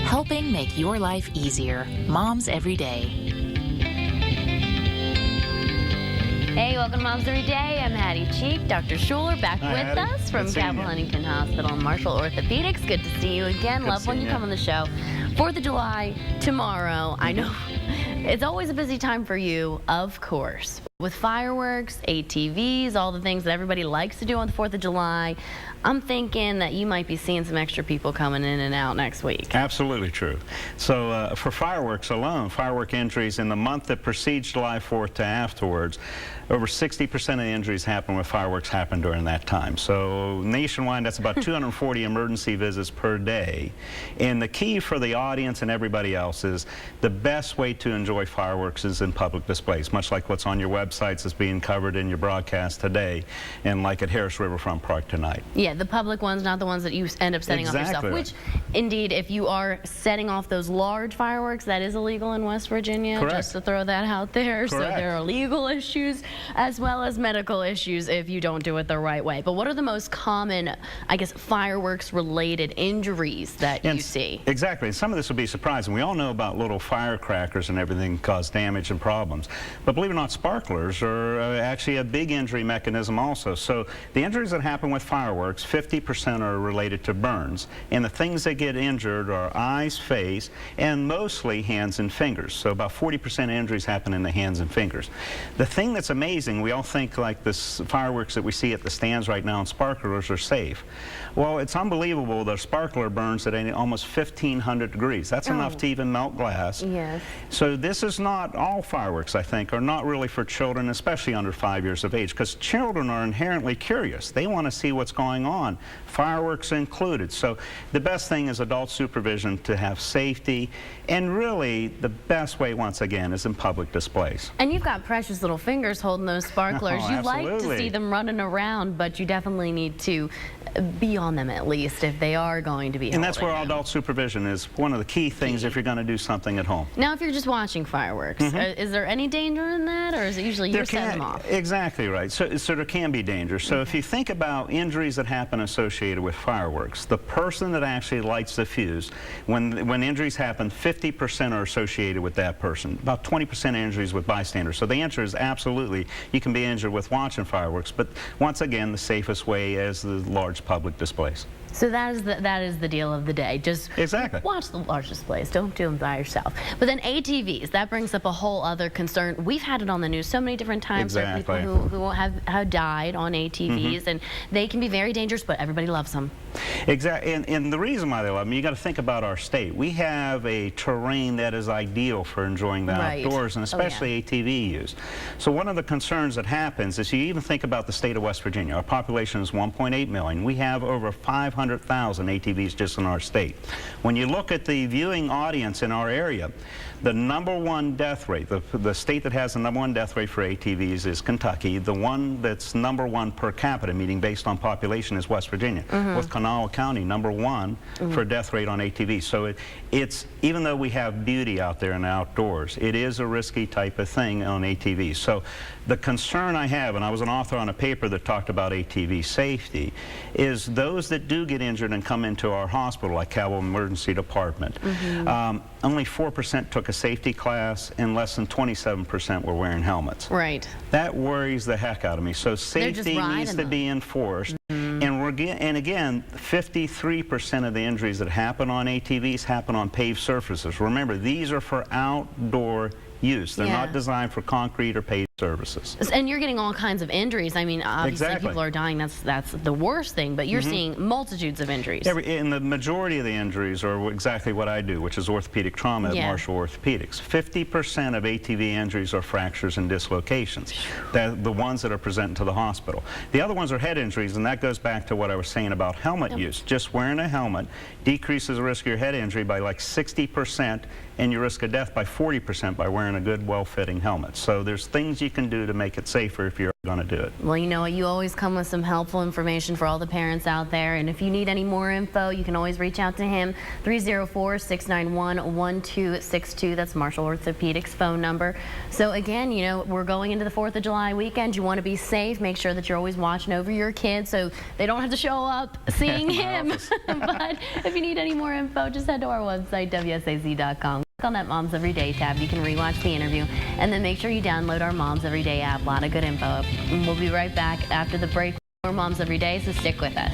helping make your life easier. Moms Every Day. Hey, welcome to Moms Every Day. I'm Hattie Cheek. Dr. Shuler back with Hattie. us from Capital Huntington Hospital and Marshall Orthopaedics. Good to see you again. Good Love when you come on the show. 4th of July, tomorrow. I know it's always a busy time for you, of course. With fireworks, ATVs, all the things that everybody likes to do on the 4th of July, I'm thinking that you might be seeing some extra people coming in and out next week. Absolutely true. So for fireworks alone, firework injuries in the month that precedes July 4th to afterwards, over 60% of the injuries happen with fireworks happen during that time. So nationwide, that's about 240 emergency visits per day. And the key for the audience and everybody else is the best way to enjoy fireworks is in public displays, much like what's on your websites is being covered in your broadcast today, and like at Harris Riverfront Park tonight. Yeah, the public ones, not the ones that you end up setting off yourself. Right. Which, indeed, if you are setting off those large fireworks, that is illegal in West Virginia. Correct. Just to throw that out there. Correct. So there are legal issues as well as medical issues if you don't do it the right way. But what are the most common, I guess, fireworks-related injuries that you see? Exactly. Some of this will be surprising. We all know about little firecrackers and everything cause damage and problems. But believe it or not, sparklers are actually a big injury mechanism also. So the injuries that happen with fireworks, 50% are related to burns. And the things that get injured are eyes, face, and mostly hands and fingers. So about 40% of injuries happen in the hands and fingers. The thing that's amazing, we all think like this fireworks that we see at the stands right now and sparklers are safe. Well, it's unbelievable. The sparkler burns at almost 1,500 degrees. That's enough to even melt glass. Yes. So this is not all fireworks, I think, are not really for children, especially under 5 years of age, because children are inherently curious. They want to see what's going on, fireworks included. So the best thing is adult supervision to have safety, and really the best way, once again, is in public displays. And you've got precious little fingers holding those sparklers. Oh, You like to absolutely. see them running around, but you definitely need to be on them at least if they are going to be And that's where holding them. adult supervision is one of the key things if you're going to do something at home. Now, if you're just watching fireworks, is there any danger in that, or is it usually you're setting them off? Exactly right. So there can be danger. So if you think about injuries that happen associated with fireworks, the person that actually lights the fuse, when injuries happen, 50% are associated with that person. About 20% injuries with bystanders. So the answer is absolutely, you can be injured with watching fireworks, but once again, the safest way is the large public displays. So that is the deal of the day. Just watch the large displays. Don't do them by yourself. But then ATVs, that brings up a whole other concern. We've had it on the news so many different times. There are people who have died on ATVs, and they can be very dangerous, but everybody loves them. Exactly, and the reason why they love them, you got to think about our state. We have a terrain that is ideal for enjoying the outdoors, and especially ATV use. So one of the concerns that happens is you even think about the state of West Virginia. Our population is 1.8 million. We have over 500,000 ATVs just in our state. When you look at the viewing audience in our area, the #1 death rate, the state that has the #1 death rate for ATVs is Kentucky. The one that's #1 per capita, meaning based on population, is West Virginia, with Kanawha County #1 for death rate on ATVs. So it's, even though we have beauty out there in the outdoors, it is a risky type of thing on ATVs. So the concern I have, and I was an author on a paper that talked about ATV safety, is those that do get injured and come into our hospital, like Capital Emergency Department, only 4% took a safety class, and less than 27% were wearing helmets. Right. That worries the heck out of me. So safety needs to be enforced. And again, 53% of the injuries that happen on ATVs happen on paved surfaces. Remember, these are for outdoor use. They're not designed for concrete or paved surfaces. And you're getting all kinds of injuries. I mean, obviously people are dying. That's the worst thing, but you're seeing multitudes of injuries. And the majority of the injuries are exactly what I do, which is orthopedic trauma at Marshall Orthopaedics. 50% of ATV injuries are fractures and dislocations. They're the ones that are presented to the hospital. The other ones are head injuries, and that goes back to what I was saying about helmet use. Just wearing a helmet decreases the risk of your head injury by like 60%, and your risk of death by 40% by wearing wearing a good, well-fitting helmet. So there's things you can do to make it safer if you're going to do it. Well, you know what? You always come with some helpful information for all the parents out there. And if you need any more info, you can always reach out to him, 304-691-1262. That's Marshall Orthopaedics phone number. So again, you know, we're going into the 4th of July weekend. You want to be safe. Make sure that you're always watching over your kids so they don't have to show up seeing him. But if you need any more info, just head to our website, WSAZ.com. Click on that Moms Everyday tab. You can rewatch the interview, and then make sure you download our Moms Everyday app. A lot of good info. And we'll be right back after the break. More Moms Everyday, so stick with us.